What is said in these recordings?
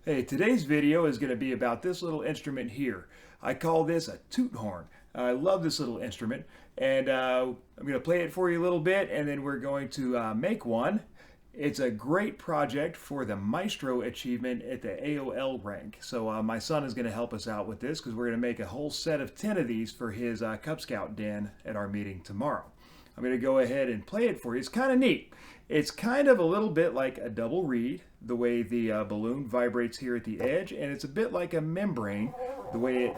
Hey, today's video is going to be about this little instrument here. I call this a toot horn. I love this little instrument, and I'm going to play it for you a little bit, and then we're going to make one. It's a great project for the Maestro achievement at the AOL rank. So my son is going to help us out with this because we're going to make a whole set of 10 of these for his Cub Scout den at our meeting tomorrow. I'm going to go ahead and play it for you. It's kind of neat. It's kind of a little bit like a double reed, the way the balloon vibrates here at the edge, and it's a bit like a membrane, the way it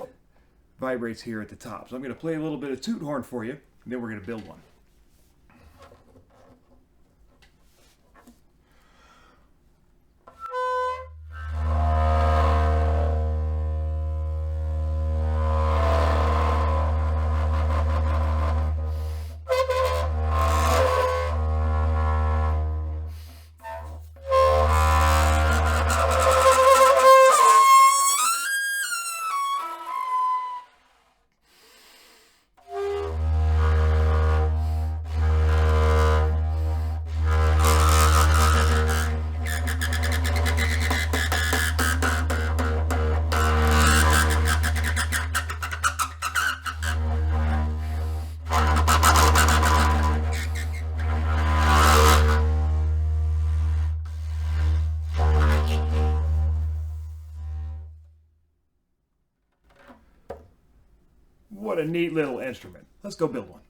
vibrates here at the top. So I'm going to play a little bit of toot horn for you, and then we're going to build one. What a neat little instrument. Let's go build one.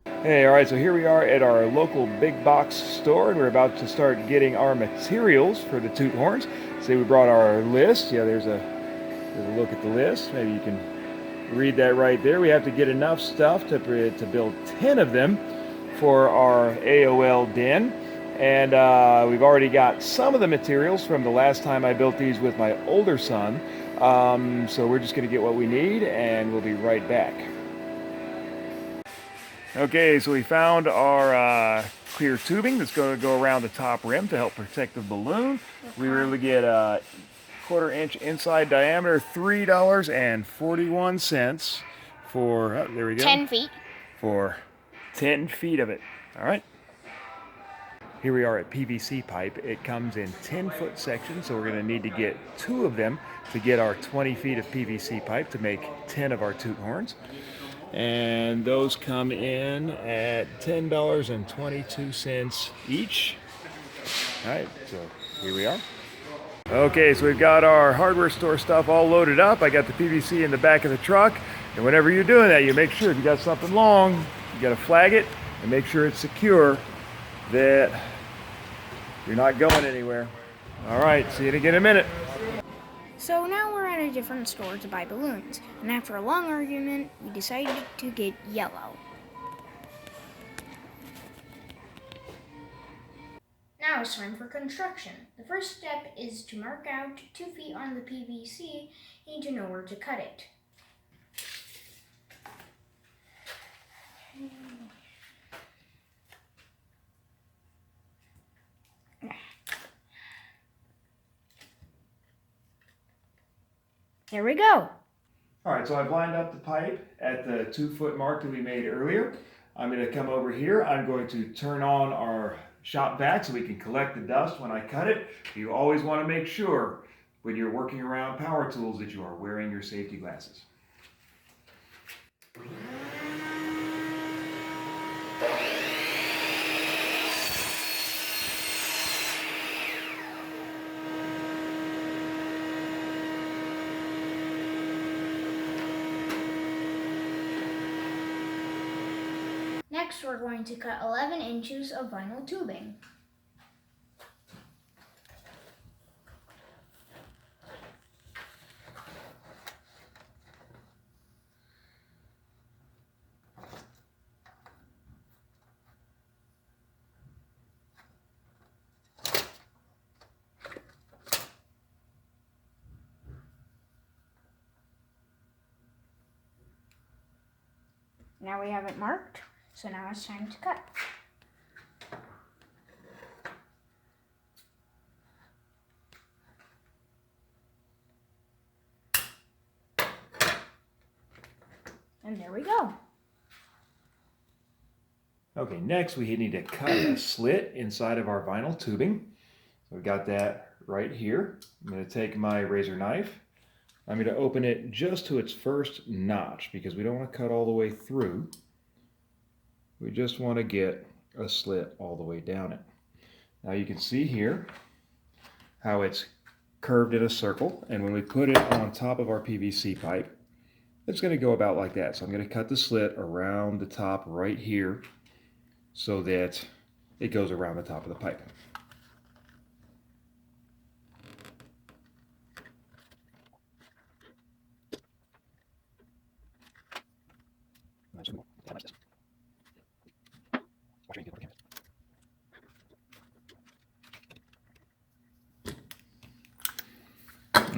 Hey, all right, so here we are at our local big box store, and we're about to start getting our materials for the toot horns. See, we brought our list. Yeah, there's a look at the list. Maybe you can read that right there. We have to get enough stuff to build 10 of them for our AOL den. And we've already got some of the materials from the last time I built these with my older son. So we're just going to get what we need, and we'll be right back. Okay, so we found our clear tubing that's going to go around the top rim to help protect the balloon. We were able to get a 1/4 inch inside diameter, $3.41 for, oh, there we go. 10 feet. For 10 feet of it. All right. Here we are at PVC pipe. It comes in 10-foot sections, so we're going to need to get 2 of them to get our 20 feet of PVC pipe to make 10 of our toot horns. And those come in at $10.22 each. All right, so here we are. Okay, so we've got our hardware store stuff all loaded up. I got the PVC in the back of the truck. And whenever you're doing that, you make sure if you got something long, you got to flag it and make sure it's secure, that you're not going anywhere. All right, see you again in a minute. So now we're at a different store to buy balloons, and after a long argument, we decided to get yellow. Now it's time for construction. The first step is to mark out 2 feet on the PVC. You need to know where to cut it. There we go. All right, so I've lined up the pipe at the 2-foot mark that we made earlier. I'm going to come over here. I'm going to turn on our shop vac so we can collect the dust when I cut it. You always want to make sure when you're working around power tools that you are wearing your safety glasses. Next, we're going to cut 11 inches of vinyl tubing. Now we have it marked. So now it's time to cut. And there we go. Okay, next we need to cut a slit inside of our vinyl tubing. So we've got that right here. I'm going to take my razor knife. I'm going to open it just to its first notch because we don't want to cut all the way through. We just want to get a slit all the way down it. Now you can see here how it's curved in a circle, and when we put it on top of our PVC pipe, it's going to go about like that. So I'm going to cut the slit around the top right here so that it goes around the top of the pipe.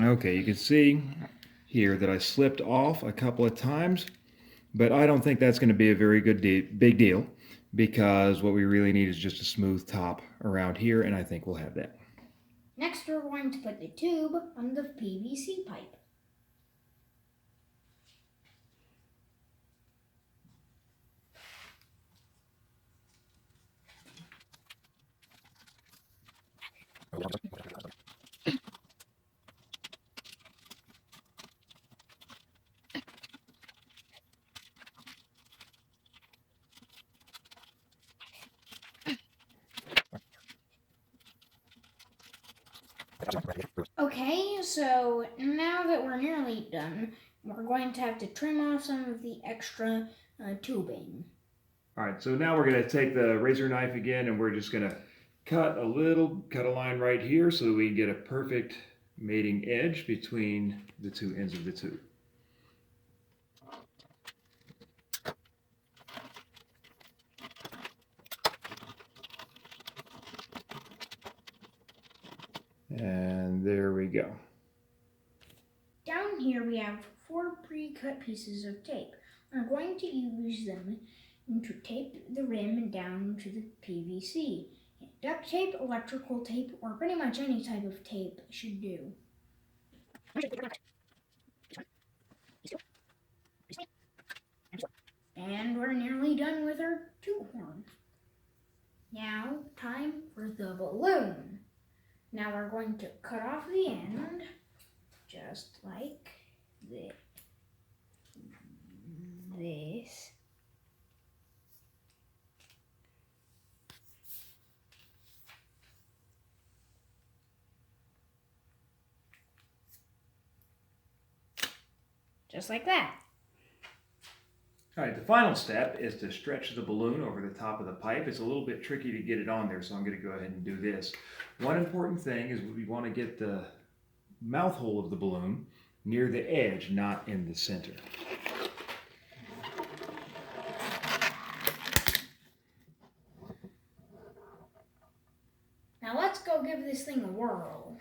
Okay, you can see here that I slipped off a couple of times, but I don't think that's going to be a very big deal because what we really need is just a smooth top around here, and I think we'll have that. Next, we're going to put the tube on the PVC pipe. Okay, so now that we're nearly done, we're going to have to trim off some of the extra tubing. All right, so now we're going to take the razor knife again, and we're just going to cut a line right here so that we can get a perfect mating edge between the two ends of the tube. And there we go. Down here we have 4 pre-cut pieces of tape. We're going to use them to tape the rim down to the PVC. Duct tape, electrical tape, or pretty much any type of tape should do. And we're nearly done with our toot horn. Now, time for the balloon. Now we're going to cut off the end, just like this. Just like that. All right, the final step is to stretch the balloon over the top of the pipe. It's a little bit tricky to get it on there, so I'm going to go ahead and do this. One important thing is we want to get the mouth hole of the balloon near the edge, not in the center. Now let's go give this thing a whirl.